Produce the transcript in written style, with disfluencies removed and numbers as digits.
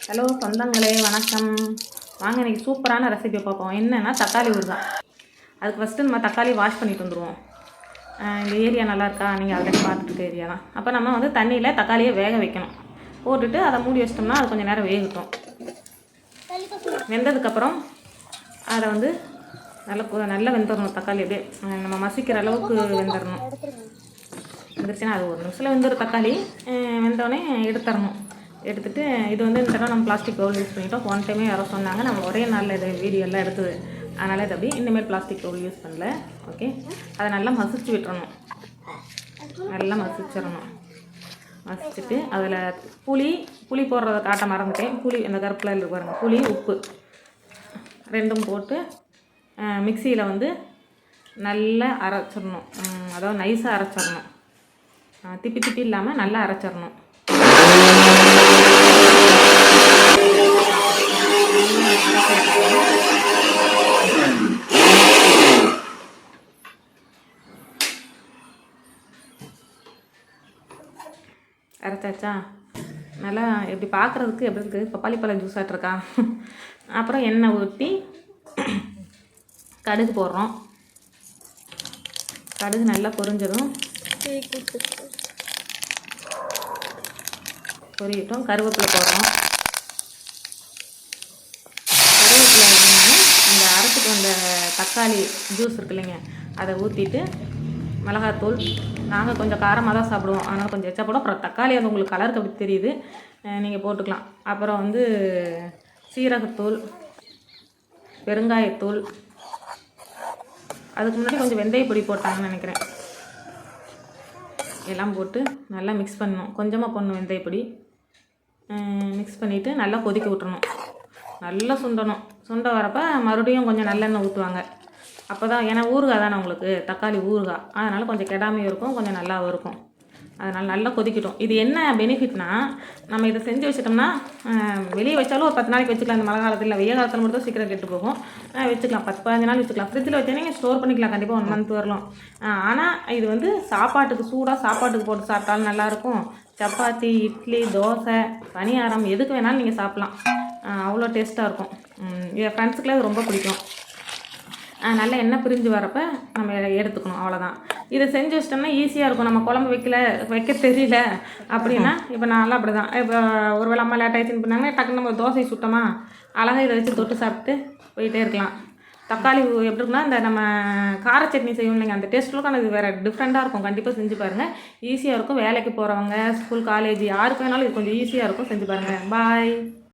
Hello சொந்தங்களே, வணக்கம். வாங்க இன்றைக்கி சூப்பரான ரெசிபி பார்ப்போம். என்னென்னா தக்காளி ஊறுகாய். அதுக்கு ஃபஸ்ட்டு நம்ம தக்காளி வாஷ் பண்ணிட்டு வந்துடுவோம். இந்த ஏரியா நல்லா இருக்கா, நீங்கள் ஆல்ரெடி பார்த்துட்டு ஏரியா தான். அப்போ நம்ம வந்து தண்ணியில் தக்காளியை வேக வைக்கணும். போட்டுட்டு அதை மூடி வச்சிட்டோம்னா அது கொஞ்சம் நேரம் வேகட்டும். வெந்ததுக்கப்புறம் அதை வந்து நல்லா வெந்துடணும். தக்காளி அப்படியே நம்ம மசிக்கிற அளவுக்கு வெந்துடணும். வந்துருச்சுன்னா அது ஒரு நிமிஷத்தில் வெந்துடும். தக்காளி வெந்தோடனே எடுத்துடணும். எடுத்துகிட்டு இது வந்து இந்த தடவை நம்ம பிளாஸ்டிக் பவுல் யூஸ் பண்ணிட்டோம். ஒன் டைமே யாரோ சொன்னாங்க, நம்ம ஒரே நாளில் இது வீடியோலாம் எடுத்தது. அதனால் இது அப்படி இந்தமாரி பிளாஸ்டிக் பவுல் யூஸ் பண்ணல. ஓகே, அதை நல்லா மசிச்சு விட்டுறணும். நல்லா மசிச்சிடணும். மசிச்சுட்டு அதில் புளி போடுறத காட்ட மறந்துட்டேன். புளி அந்த கருப்பில் இருக்கு பாருங்கள், புளி உப்பு ரெண்டும் போட்டு மிக்சியில் வந்து நல்லா அரைச்சிடணும். அதாவது நைஸாக அரைச்சிடணும். திப்பி இல்லாமல் நல்லா அரைச்சிடணும். அரைச்சாச்சா? நல்லா எப்படி பார்க்குறதுக்கு எப்படி இருக்குது, பப்பாளி பழம் ஜூஸ் ஆகிட்ருக்கா. அப்புறம் எண்ணெய் ஊற்றி கடுகு போடுறோம். கடுகு நல்லா பொரிஞ்சதும் பொரியட்டும். கருவேப்பிலை போடுறோம். கருவேப்பிலை இந்த அரைச்சிட்டு வந்த தக்காளி ஜூஸ் இருக்கு இல்லைங்க, அதை ஊற்றிட்டு மிளகாத்தூள், நாங்கள் கொஞ்சம் காரமாக தான் சாப்பிடுவோம், அதனால் கொஞ்சம் எச்சா போடும். அப்புறம் தக்காளி அது உங்களுக்கு கலருக்கு அப்படி தெரியுது, நீங்கள் போட்டுக்கலாம். அப்புறம் வந்து சீரகத்தூள், பெருங்காயத்தூள், அதுக்கு முன்னாடி கொஞ்சம் வெந்தய பொடி போட்டாங்கன்னு நினைக்கிறேன். எல்லாம் போட்டு நல்லா மிக்ஸ் பண்ணணும். கொஞ்சமாக போடணும் வெந்தயப்பொடி. மிக்ஸ் பண்ணிவிட்டு நல்லா கொதிக்க விட்டுறணும். நல்லா சுண்டணும். சுண்ட வரப்போ மறுபடியும் கொஞ்சம் நல்லெண்ணெய் ஊற்றுவாங்க. அப்போ தான், ஏன்னா ஊறுகாய் தானே உங்களுக்கு, தக்காளி ஊறுகாய், அதனால் கொஞ்சம் கெடாமையும் இருக்கும், கொஞ்சம் நல்லாவும் இருக்கும். அதனால் நல்லா கொதிக்கட்டும். இது என்ன பெனிஃபிட்னா, நம்ம இதை செஞ்சு வச்சிட்டோம்னா வெளியே வச்சாலும் ஒரு 10 நாளைக்கு வச்சுக்கலாம். இந்த மழை காலத்தில், வெய்ய காலத்தில் மட்டும் சீக்கிரம் கெட்டு போகும். வச்சுக்கலாம், 10-15 நாள் வச்சுக்கலாம். ஃப்ரிட்ஜில் வச்சா நீங்கள் ஸ்டோர் பண்ணிக்கலாம், கண்டிப்பாக 1 மந்த் வரலாம். ஆனால் இது வந்து சாப்பாட்டுக்கு சூடாக சாப்பாட்டுக்கு போட்டு சாப்பிட்டாலும் நல்லாயிருக்கும். சப்பாத்தி, இட்லி, தோசை, பணியாரம் எதுக்கு வேணாலும் நீங்கள் சாப்பிட்லாம். அவ்வளோ டேஸ்ட்டாக இருக்கும். என் ஃப்ரெண்ட்ஸுக்குலாம் இது ரொம்ப பிடிக்கும். நல்லா எண்ணெய் பிரிஞ்சு வரப்போ நம்ம எடுத்துக்கணும், அவ்வளோதான். இதை செஞ்சு வச்சிட்டோம்னா ஈஸியாக இருக்கும். நம்ம குழம்பு வைக்க தெரியல அப்படின்னா, இப்போ நான்லாம் அப்படி தான். இப்போ ஒரு வேளை அம்மா லேட் ஆகிடுச்சுன்னு பண்ணாங்கன்னா டக்குன்னு நம்ம தோசை சுட்டோமா, அழகாக இதை வச்சு தொட்டு சாப்பிட்டு போயிட்டே இருக்கலாம். தக்காளி எப்படி இருக்குன்னா, இந்த நம்ம கார சட்னி செய்வோம் இல்லைங்க, அந்த டேஸ்ட்டுக்கும் இது வேறு டிஃப்ரெண்ட்டாக இருக்கும். கண்டிப்பாக செஞ்சு பாருங்கள், ஈஸியாக இருக்கும். வேலைக்கு போகிறவங்க, ஸ்கூல், காலேஜ் யாருக்கு வேணாலும் இது கொஞ்சம் ஈஸியாக இருக்கும். செஞ்சு பாருங்கள். பாய்.